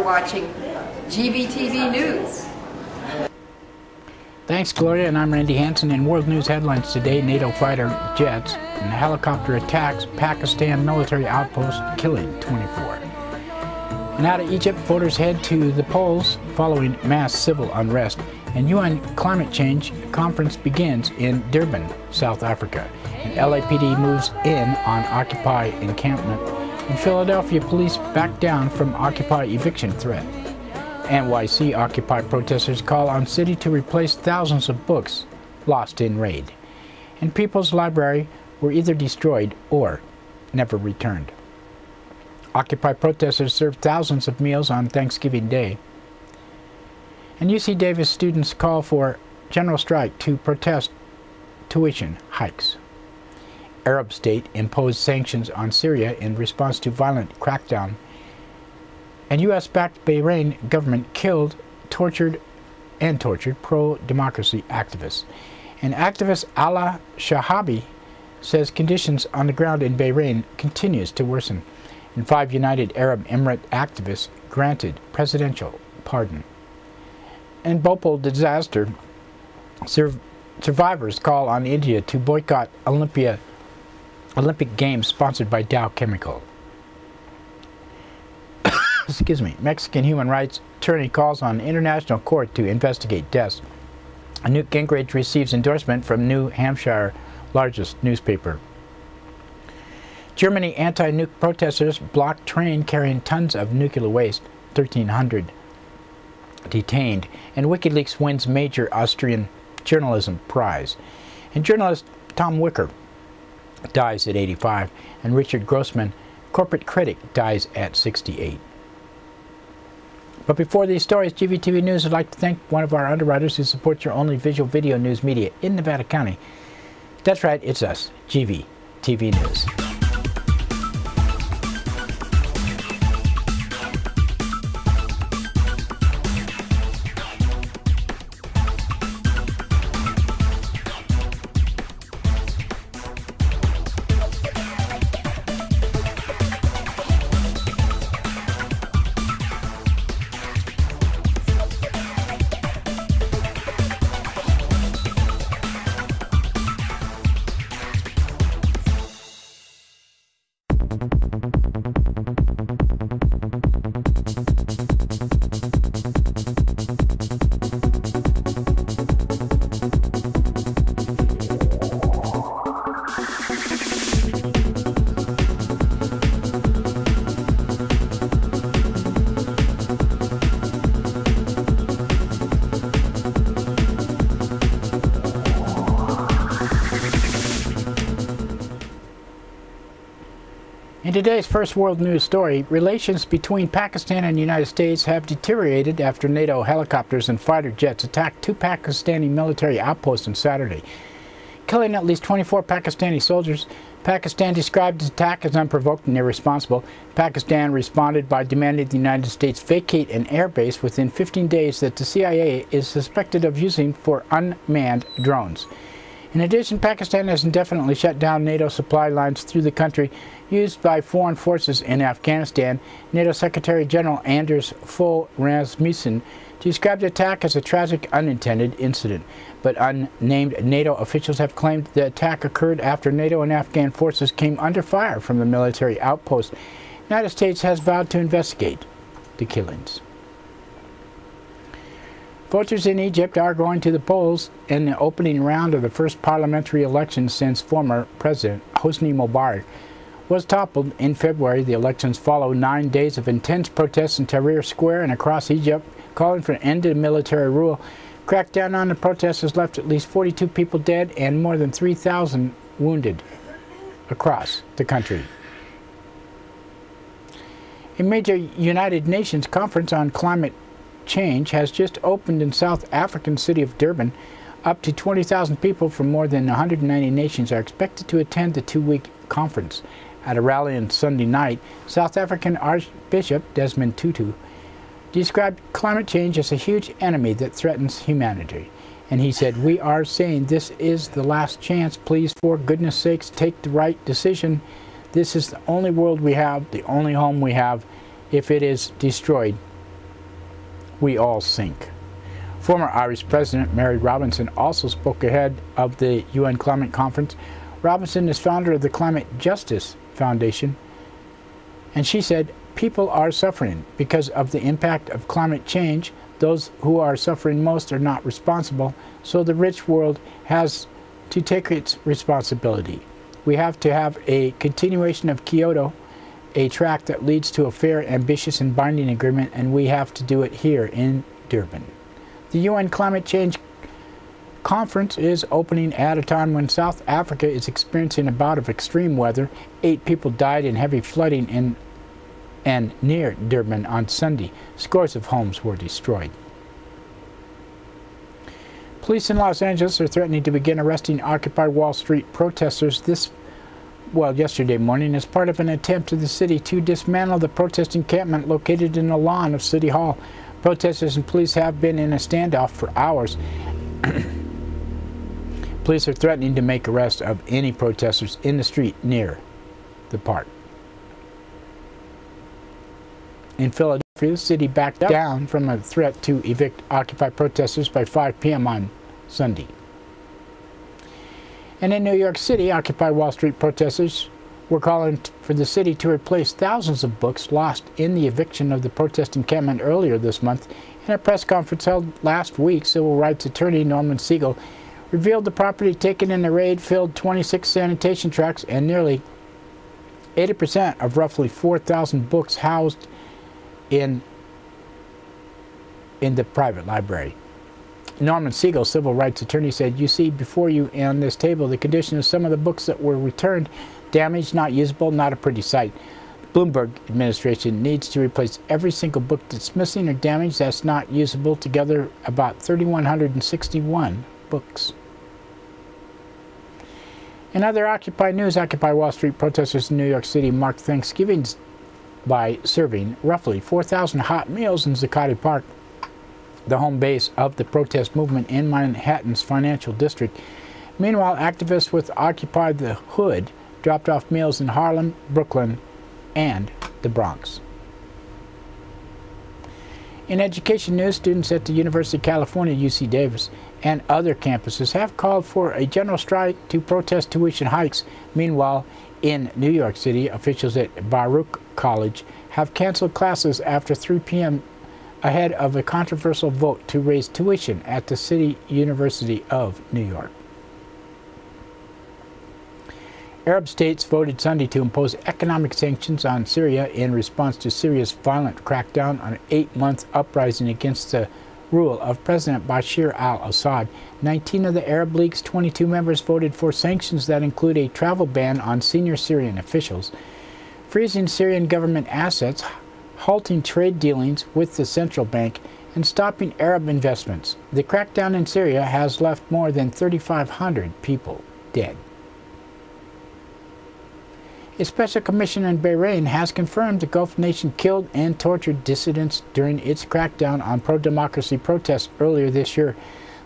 Watching GVTV News. Thanks, Gloria, and I'm Randy Hansen. In world news headlines today, NATO fighter jets and helicopter attacks Pakistan military outpost, killing 24. And out of Egypt, voters head to the polls following mass civil unrest. And UN climate change conference begins in Durban, South Africa. And LAPD moves in on Occupy encampment. In Philadelphia, police back down from Occupy eviction threat. NYC Occupy protesters call on city to replace thousands of books lost in raid. And People's Library were either destroyed or never returned. Occupy protesters served thousands of meals on Thanksgiving Day. And UC Davis students call for general strike to protest tuition hikes. Arab state imposed sanctions on Syria in response to violent crackdown. And U.S.-backed Bahrain government killed, tortured pro-democracy activists. And activist Ala Shahabi says conditions on the ground in Bahrain continues to worsen. And 5 United Arab Emirate activists granted presidential pardon. And Bhopal disaster, survivors call on India to boycott Olympic Games sponsored by Dow Chemical. Excuse me. Mexican human rights attorney calls on international court to investigate deaths. Newt Gingrich receives endorsement from New Hampshire largest newspaper. Germany anti-nuke protesters block train carrying tons of nuclear waste, 1,300 detained. And WikiLeaks wins major Austrian journalism prize. And journalist Tom Wicker dies at 85, and Richard Grossman, corporate critic, dies at 68. But before these stories, GVTV News would like to thank one of our underwriters who supports your only visual video news media in Nevada County. That's right, it's us, GVTV News. In today's first world news story, relations between Pakistan and the United States have deteriorated after NATO helicopters and fighter jets attacked 2 Pakistani military outposts on Saturday, killing at least 24 Pakistani soldiers. Pakistan described the attack as unprovoked and irresponsible. Pakistan responded by demanding the United States vacate an airbase within 15 days that the CIA is suspected of using for unmanned drones. In addition, Pakistan has indefinitely shut down NATO supply lines through the country used by foreign forces in Afghanistan. NATO Secretary General Anders Fogh Rasmussen described the attack as a tragic unintended incident, but unnamed NATO officials have claimed the attack occurred after NATO and Afghan forces came under fire from the military outpost. The United States has vowed to investigate the killings. Voters in Egypt are going to the polls in the opening round of the first parliamentary election since former President Hosni Mubarak was toppled in February. The elections follow 9 days of intense protests in Tahrir Square and across Egypt, calling for an end to military rule. Crackdown on the protests has left at least 42 people dead and more than 3,000 wounded across the country. A major United Nations conference on climate change has just opened in South African city of Durban. Up to 20,000 people from more than 190 nations are expected to attend the 2-week conference. At a rally on Sunday night, South African Archbishop Desmond Tutu described climate change as a huge enemy that threatens humanity. And he said, "We are saying this is the last chance. Please, for goodness sakes, take the right decision. This is the only world we have, the only home we have. If it is destroyed, we all sink." Former Irish President Mary Robinson also spoke ahead of the UN Climate Conference. Robinson is founder of the Climate Justice Foundation, and she said, "People are suffering because of the impact of climate change. Those who are suffering most are not responsible, so the rich world has to take its responsibility. We have to have a continuation of Kyoto, a track that leads to a fair, ambitious, and binding agreement, and we have to do it here in Durban." The UN Climate Change Conference is opening at a time when South Africa is experiencing a bout of extreme weather. 8 people died in heavy flooding in and near Durban on Sunday. Scores of homes were destroyed. Police in Los Angeles are threatening to begin arresting Occupy Wall Street protesters yesterday morning as part of an attempt of the city to dismantle the protest encampment located in the lawn of City Hall. Protesters and police have been in a standoff for hours. Police are threatening to make arrests of any protesters in the street near the park. In Philadelphia, the city backed down from a threat to evict Occupy protesters by 5 p.m. on Sunday. And in New York City, Occupy Wall Street protesters were calling for the city to replace thousands of books lost in the eviction of the protest encampment earlier this month. In a press conference held last week, civil rights attorney Norman Siegel revealed the property taken in the raid filled 26 sanitation trucks and nearly 80% of roughly 4,000 books housed in the private library. Norman Siegel, civil rights attorney, said, "You see before you on this table the condition of some of the books that were returned, damaged, not usable, not a pretty sight. The Bloomberg administration needs to replace every single book that's missing or damaged, that's not usable, together about 3,161 books." In other Occupy news, Occupy Wall Street protesters in New York City marked Thanksgiving by serving roughly 4,000 hot meals in Zuccotti Park, the home base of the protest movement in Manhattan's financial district. Meanwhile, activists with Occupy the Hood dropped off meals in Harlem, Brooklyn, and the Bronx. In education news, students at the University of California, UC Davis, and other campuses have called for a general strike to protest tuition hikes. Meanwhile, in New York City, officials at Baruch College have canceled classes after 3 p.m. ahead of a controversial vote to raise tuition at the City University of New York. Arab states voted Sunday to impose economic sanctions on Syria in response to Syria's violent crackdown on an 8-month uprising against the rule of President Bashar al-Assad. 19 of the Arab League's 22 members voted for sanctions that include a travel ban on senior Syrian officials, freezing Syrian government assets, halting trade dealings with the central bank, and stopping Arab investments. The crackdown in Syria has left more than 3,500 people dead. A special commission in Bahrain has confirmed the Gulf nation killed and tortured dissidents during its crackdown on pro-democracy protests earlier this year.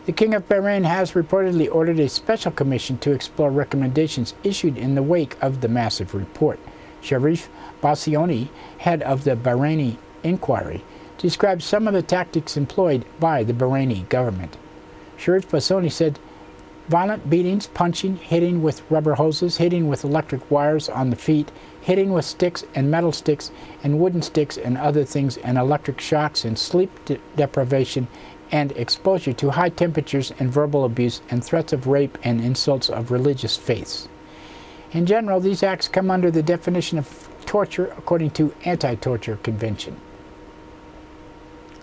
The King of Bahrain has reportedly ordered a special commission to explore recommendations issued in the wake of the massive report. Sharif Bassioni, head of the Bahraini inquiry, described some of the tactics employed by the Bahraini government. Sharif Bassioni said, "Violent beatings, punching, hitting with rubber hoses, hitting with electric wires on the feet, hitting with sticks and metal sticks and wooden sticks and other things, and electric shocks and sleep deprivation and exposure to high temperatures and verbal abuse and threats of rape and insults of religious faiths. In general, these acts come under the definition of torture according to Anti-Torture Convention."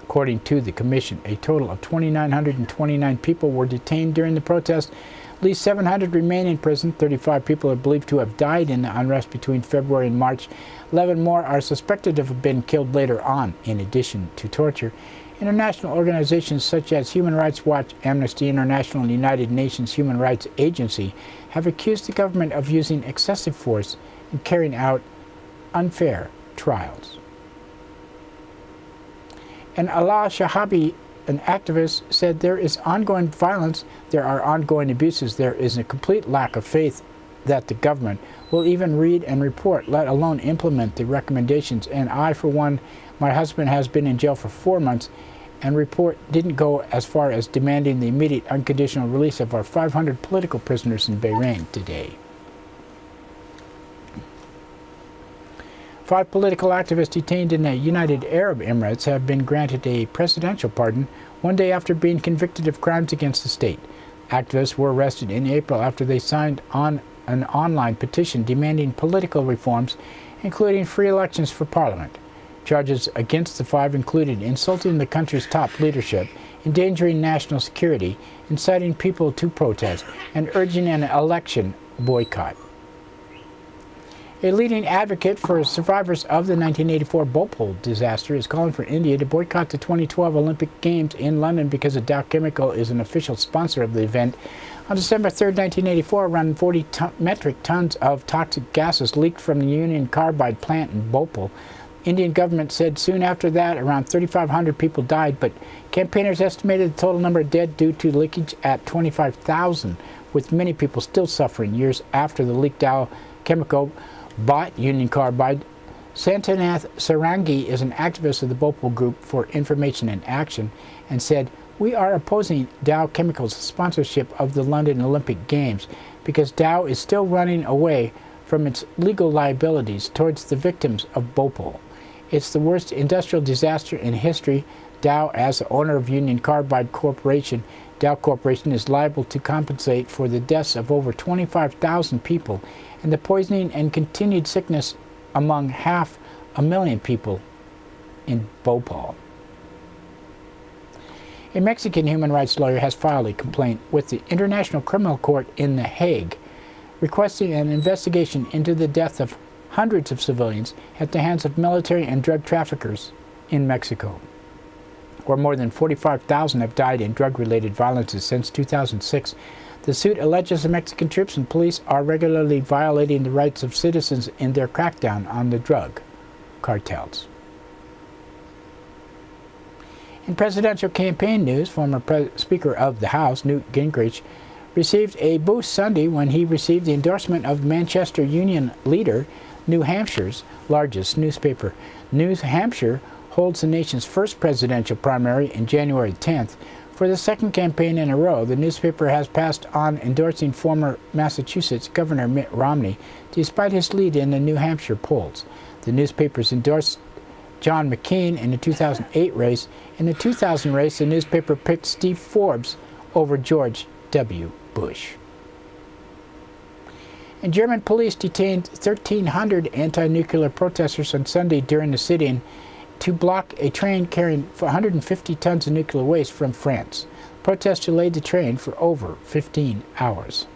According to the commission, a total of 2,929 people were detained during the protest. At least 700 remain in prison. 35 people are believed to have died in the unrest between February and March. 11 more are suspected of have been killed later on, in addition to torture. International organizations such as Human Rights Watch, Amnesty International, and United Nations Human Rights Agency have accused the government of using excessive force and carrying out unfair trials. And Allah Shahabi, an activist, said there is ongoing violence, there are ongoing abuses, there is a complete lack of faith that the government will even read and report, let alone implement the recommendations. And I, for one, my husband has been in jail for 4 months, and report didn't go as far as demanding the immediate unconditional release of our 500 political prisoners in Bahrain today. 5 political activists detained in the United Arab Emirates have been granted a presidential pardon 1 day after being convicted of crimes against the state. Activists were arrested in April after they signed on an online petition demanding political reforms, including free elections for parliament. Charges against the 5 included insulting the country's top leadership, endangering national security, inciting people to protest, and urging an election boycott. A leading advocate for survivors of the 1984 Bhopal disaster is calling for India to boycott the 2012 Olympic Games in London because the Dow Chemical is an official sponsor of the event. On December 3, 1984, around 40 metric tons of toxic gases leaked from the Union Carbide plant in Bhopal. Indian government said soon after that around 3,500 people died, but campaigners estimated the total number of dead due to leakage at 25,000, with many people still suffering years after the leaked Dow Chemical bought Union Carbide. Santanath Sarangi is an activist of the Bhopal Group for Information and Action and said, "We are opposing Dow Chemical's sponsorship of the London Olympic Games because Dow is still running away from its legal liabilities towards the victims of Bhopal. It's the worst industrial disaster in history. Dow, as the owner of Union Carbide Corporation, Dow Corporation is liable to compensate for the deaths of over 25,000 people and the poisoning and continued sickness among 500,000 people in Bhopal." A Mexican human rights lawyer has filed a complaint with the International Criminal Court in The Hague, requesting an investigation into the death of hundreds of civilians at the hands of military and drug traffickers in Mexico, where more than 45,000 have died in drug-related violences since 2006. The suit alleges the Mexican troops and police are regularly violating the rights of citizens in their crackdown on the drug cartels. In presidential campaign news, former Speaker of the House, Newt Gingrich, received a boost Sunday when he received the endorsement of Manchester Union leader, New Hampshire's largest newspaper. New Hampshire holds the nation's first presidential primary in January 10th. For the second campaign in a row, the newspaper has passed on endorsing former Massachusetts Governor Mitt Romney, despite his lead in the New Hampshire polls. The newspapers endorsed John McCain in the 2008 race. In the 2000 race, the newspaper picked Steve Forbes over George W. Bush. And German police detained 1,300 anti-nuclear protesters on Sunday during the sit-in to block a train carrying 150 tons of nuclear waste from France. Protesters delayed the train for over 15 hours.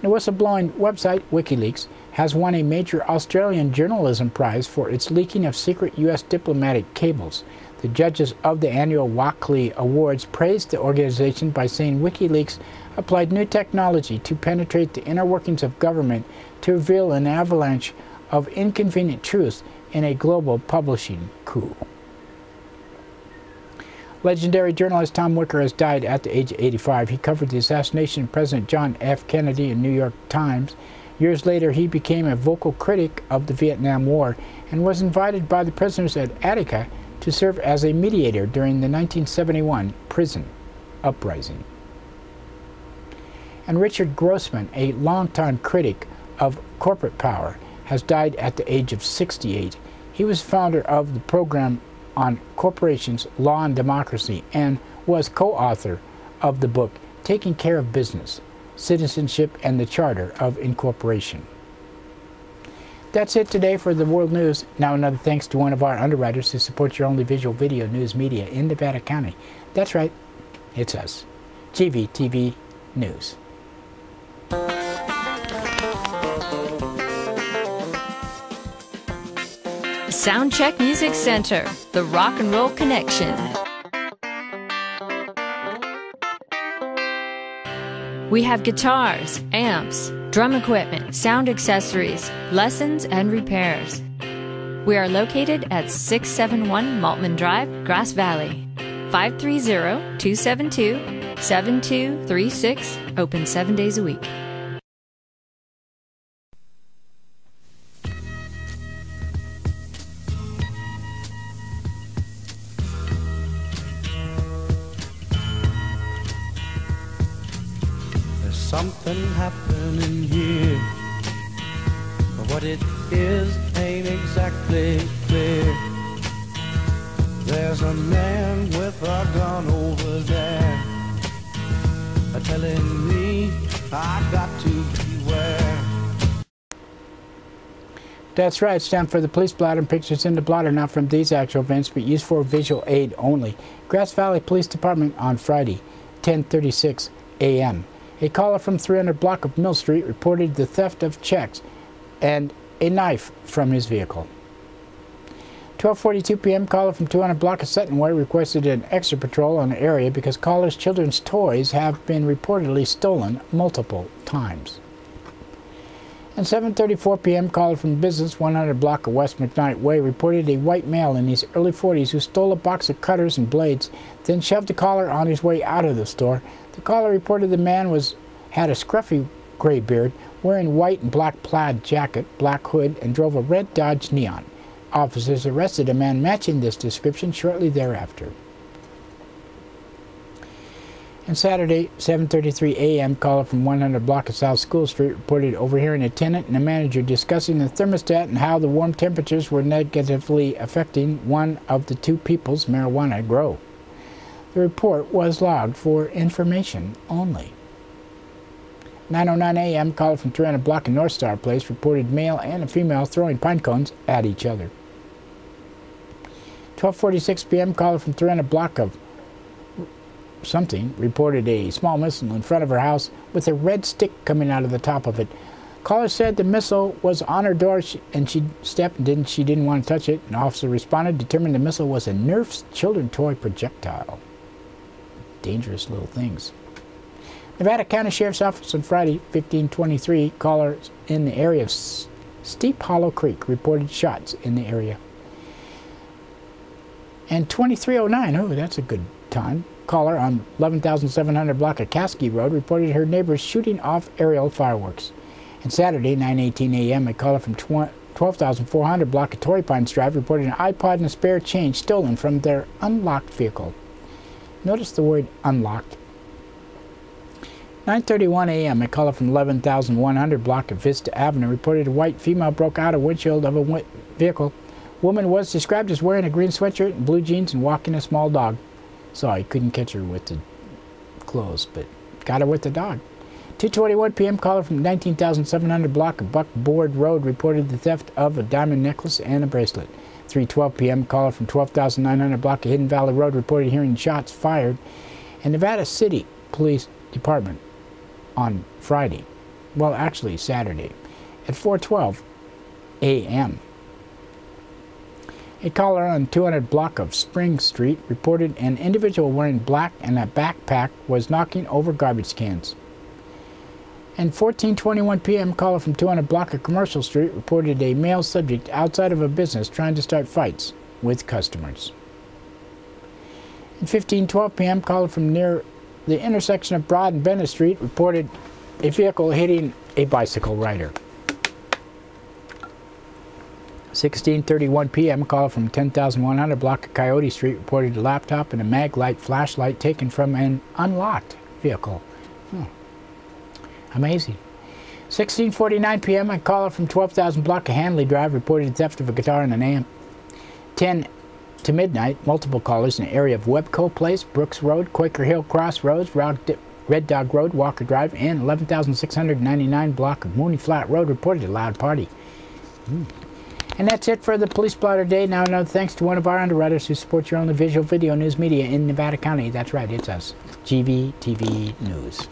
The whistleblowing website WikiLeaks has won a major Australian journalism prize for its leaking of secret U.S. diplomatic cables. The judges of the annual Walkley Awards praised the organization by saying WikiLeaks applied new technology to penetrate the inner workings of government to reveal an avalanche of inconvenient truths in a global publishing coup. Legendary journalist Tom Wicker has died at the age of 85. He covered the assassination of President John F. Kennedy in New York Times. Years later, he became a vocal critic of the Vietnam War and was invited by the prisoners at Attica to serve as a mediator during the 1971 prison uprising. And Richard Grossman, a longtime critic of corporate power, has died at the age of 68. He was founder of the program on corporations, law and democracy, and was co-author of the book Taking Care of Business, Citizenship and the Charter of Incorporation. That's it today for the World News. Now another thanks to one of our underwriters who supports your only visual video news media in Nevada County. That's right, it's us, GVTV News. Soundcheck Music Center, the Rock and Roll Connection. We have guitars, amps, drum equipment, sound accessories, lessons, and repairs. We are located at 671 Maltman Drive, Grass Valley. 530-272-7236, open 7 days a week. There's something happening here, but what it is ain't exactly clear. There's a man with a gun over there, telling me I got to beware. That's right, it's time for the police blotter and pictures in the blotter, not from these actual events, but used for visual aid only. Grass Valley Police Department on Friday, 10:36 a.m. A caller from 300 block of Mill Street reported the theft of checks and a knife from his vehicle. 12:42 p.m. caller from 200 block of Sutton Way requested an extra patrol on the area because caller's children's toys have been reportedly stolen multiple times. And 7:34 p.m. caller from business 100 block of West McKnight Way reported a white male in his early 40s who stole a box of cutters and blades, then shoved the caller on his way out of the store. The caller reported the man had a scruffy gray beard, wearing white and black plaid jacket, black hood, and drove a red Dodge Neon. Officers arrested a man matching this description shortly thereafter. And Saturday, 7:33 a.m., caller from 100 block of South School Street reported overhearing a tenant and a manager discussing the thermostat and how the warm temperatures were negatively affecting one of the two people's marijuana grow. The report was logged for information only. 9:09 a.m., caller from 300 block of North Star Place reported male and a female throwing pine cones at each other. 12:46 p.m., caller from 300 block of something reported a small missile in front of her house with a red stick coming out of the top of it. Caller said the missile was on her door and she stepped and she didn't want to touch it. An officer responded, determined the missile was a Nerf's children toy projectile. Dangerous little things. Nevada County Sheriff's Office on Friday, 15:23, callers in the area of Steep Hollow Creek reported shots in the area. And 23:09, oh, that's a good time. Caller on 11,700 block of Caskey Road reported her neighbors shooting off aerial fireworks. And Saturday, 9:18 a.m., a caller from 12,400 block of Torrey Pines Drive reported an iPod and a spare chain stolen from their unlocked vehicle. Notice the word unlocked. 9:31 a.m., a caller from 11,100 block of Vista Avenue reported a white female broke out a windshield of a vehicle. Woman was described as wearing a green sweatshirt and blue jeans and walking a small dog. Sorry, couldn't catch her with the clothes, but got her with the dog. 2:21 p.m. caller from 19,700 block of Buckboard Road reported the theft of a diamond necklace and a bracelet. 3:12 p.m. caller from 12,900 block of Hidden Valley Road reported hearing shots fired. And Nevada City Police Department on Friday, well actually Saturday, at 4:12 a.m. A caller on 200 block of Spring Street reported an individual wearing black and a backpack was knocking over garbage cans. And 14:21 p.m. caller from 200 block of Commercial Street reported a male subject outside of a business trying to start fights with customers. And 15:12 p.m. caller from near the intersection of Broad and Bennett Street reported a vehicle hitting a bicycle rider. 16:31 p.m. caller from 10,100 block of Coyote Street reported a laptop and a mag light flashlight taken from an unlocked vehicle. Amazing. 16:49 p.m. a caller from 12,000 block of Hanley Drive reported theft of a guitar and an amp. 10 to midnight, multiple callers in the area of Webco Place, Brooks Road, Quaker Hill Crossroads, Red Dog Road, Walker Drive, and 11,699 block of Mooney Flat Road reported a loud party. And that's it for the Police Blotter Day. Now another thanks to one of our underwriters who supports your only visual video news media in Nevada County. That's right, it's us, GVTV News.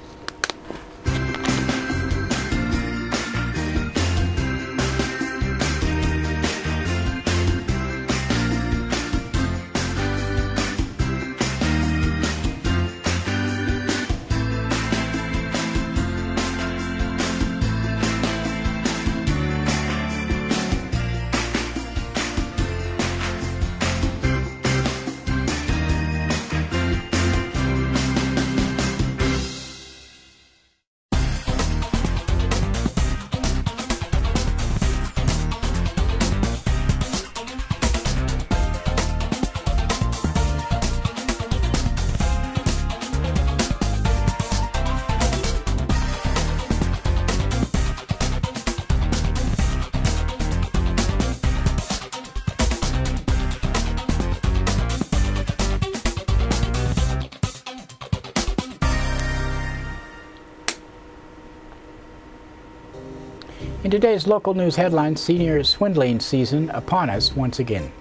today's local news headlines, senior swindling season upon us once again.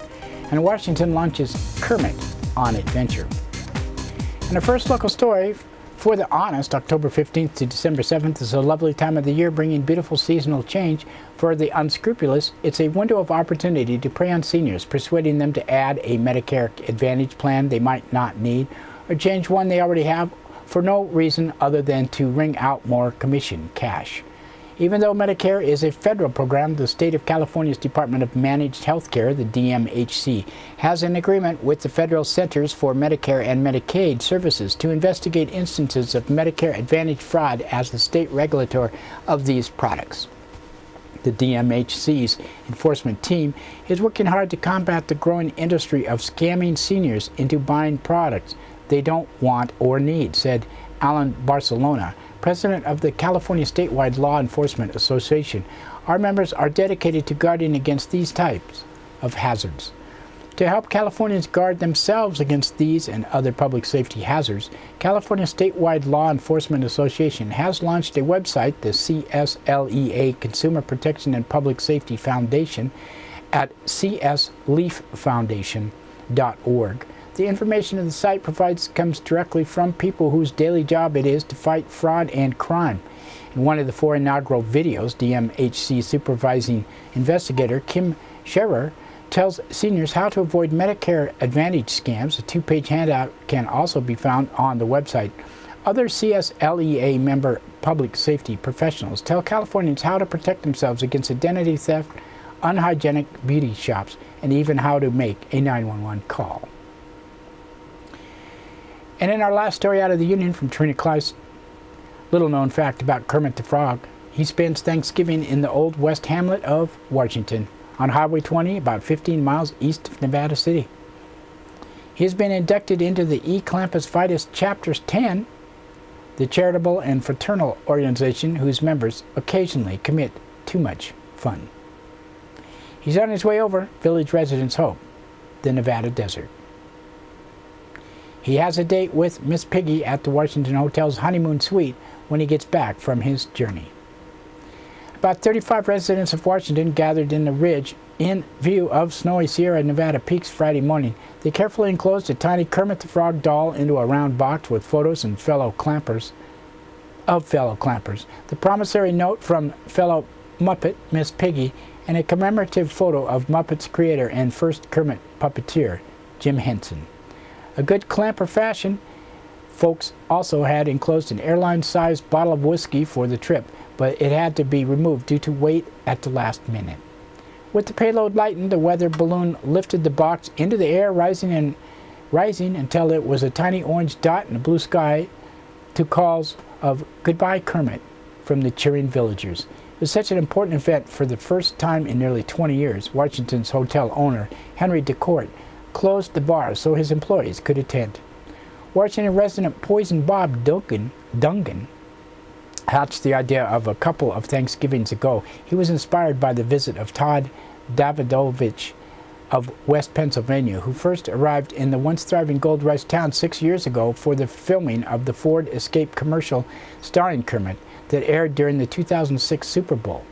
And Washington launches Kermit on adventure. And the first local story for the honest, October 15th to December 7th is a lovely time of the year, bringing beautiful seasonal change. For the unscrupulous, it's a window of opportunity to prey on seniors, persuading them to add a Medicare Advantage plan they might not need, or change one they already have for no reason other than to wring out more commission cash. Even though Medicare is a federal program, the state of California's Department of Managed Healthcare, the DMHC, has an agreement with the Federal Centers for Medicare and Medicaid Services to investigate instances of Medicare Advantage fraud as the state regulator of these products. The DMHC's enforcement team is working hard to combat the growing industry of scamming seniors into buying products they don't want or need, said Alan Barcelona, president of the California Statewide Law Enforcement Association. Our members are dedicated to guarding against these types of hazards. To help Californians guard themselves against these and other public safety hazards, California Statewide Law Enforcement Association has launched a website, the CSLEA Consumer Protection and Public Safety Foundation, at csleaffoundation.org. The information in the site comes directly from people whose daily job it is to fight fraud and crime. In one of the 4 inaugural videos, DMHC supervising investigator Kim Scherer tells seniors how to avoid Medicare Advantage scams. A 2-page handout can also be found on the website. Other CSLEA member public safety professionals tell Californians how to protect themselves against identity theft, unhygienic beauty shops, and even how to make a 911 call. And in our last story out of the Union from Trina Kleiss, little known fact about Kermit the Frog. He spends Thanksgiving in the old West Hamlet of Washington on Highway 20, about 15 miles east of Nevada City. He has been inducted into the E Clampus Vitus Chapters 10, the charitable and fraternal organization whose members occasionally commit too much fun. He's on his way over, village residents hope, the Nevada desert. He has a date with Miss Piggy at the Washington Hotel's honeymoon suite when he gets back from his journey. About 35 residents of Washington gathered in the ridge in view of snowy Sierra Nevada peaks Friday morning. They carefully enclosed a tiny Kermit the Frog doll into a round box with photos and fellow clampers. The promissory note from fellow Muppet Miss Piggy and a commemorative photo of Muppet's creator and first Kermit puppeteer, Jim Henson. A good clamper fashion, folks also had enclosed an airline-sized bottle of whiskey for the trip, but it had to be removed due to weight at the last minute. With the payload lightened, the weather balloon lifted the box into the air, rising until it was a tiny orange dot in the blue sky to calls of "Goodbye, Kermit" from the cheering villagers. It was such an important event. For the first time in nearly 20 years, Washington's hotel owner, Henry DeCourt, closed the bar so his employees could attend. Washington resident Poison Bob Dungan hatched the idea of a couple of Thanksgivings ago. He was inspired by the visit of Todd Davidovich of West Pennsylvania, who first arrived in the once thriving gold rush town 6 years ago for the filming of the Ford Escape commercial starring Kermit that aired during the 2006 Super Bowl.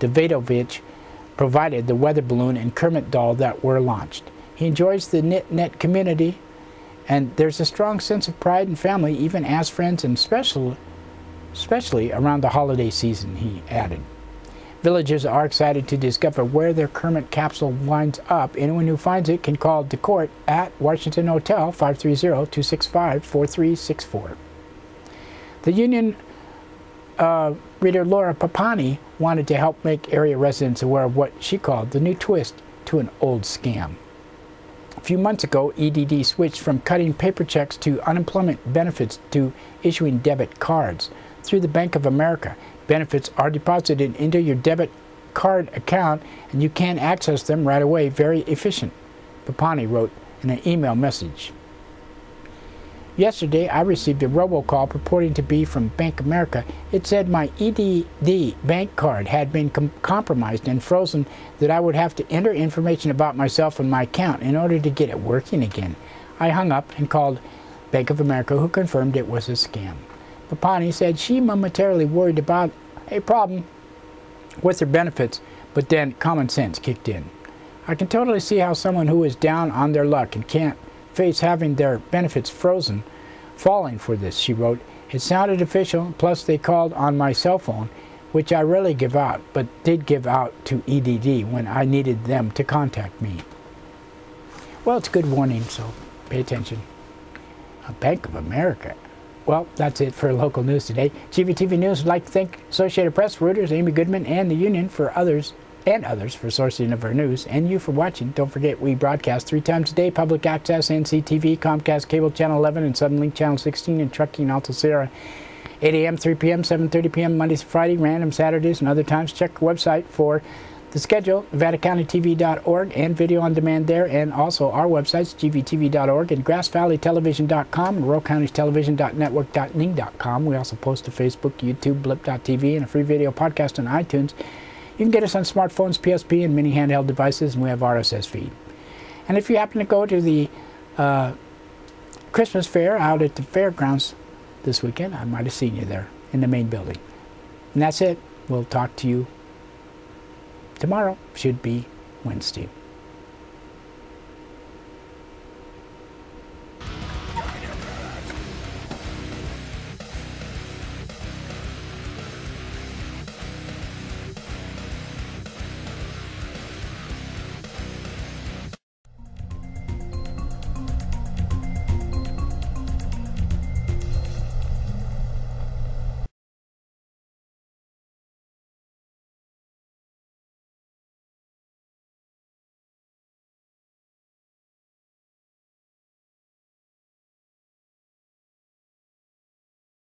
Davidovich provided the weather balloon and Kermit doll that were launched. He enjoys the knit community, and there's a strong sense of pride and family, even as friends, and especially around the holiday season, he added. Villagers are excited to discover where their Kermit capsule winds up. Anyone who finds it can call DeCourt at Washington Hotel 530-265-4364. The Union reader Laura Papani wanted to help make area residents aware of what she called the new twist to an old scam. A few months ago, EDD switched from cutting paper checks to unemployment benefits to issuing debit cards. Through the Bank of America, benefits are deposited into your debit card account and you can access them right away. Very efficient, Papani wrote in an email message. Yesterday, I received a robocall purporting to be from Bank of America. It said my EDD bank card had been compromised and frozen, that I would have to enter information about myself and my account in order to get it working again. I hung up and called Bank of America, who confirmed it was a scam. Papani said she momentarily worried about a problem with their benefits, but then common sense kicked in. I can totally see how someone who is down on their luck and can't face having their benefits frozen falling for this, she wrote. It sounded official, plus they called on my cell phone, which I rarely give out, but did give out to EDD when I needed them to contact me. Well, it's a good warning, so pay attention. Bank of America. Well, that's it for local news today. GVTV News would like to thank Associated Press, Reuters, Amy Goodman, and the Union for others for sourcing of our news, and you for watching. Don't forget, we broadcast 3 times a day: public access, NCTV, Comcast Cable Channel 11, and Suddenlink Channel 16, and Trucking Alta Sierra, 8 a.m., 3 p.m., 7:30 p.m., Mondays to Friday, random Saturdays, and other times. Check the website for the schedule, NevadaCountyTV.org, and video on demand there, and also our websites, GVTV.org and GrassValleyTelevision.com, and RuralCountiesTelevision.network.ning.com. We also post to Facebook, YouTube, Blip.tv, and a free video podcast on iTunes. You can get us on smartphones, PSP, and many handheld devices, and we have RSS feed. And if you happen to go to the Christmas fair out at the fairgrounds this weekend, I might have seen you there in the main building. And that's it. We'll talk to you tomorrow. Should be Wednesday.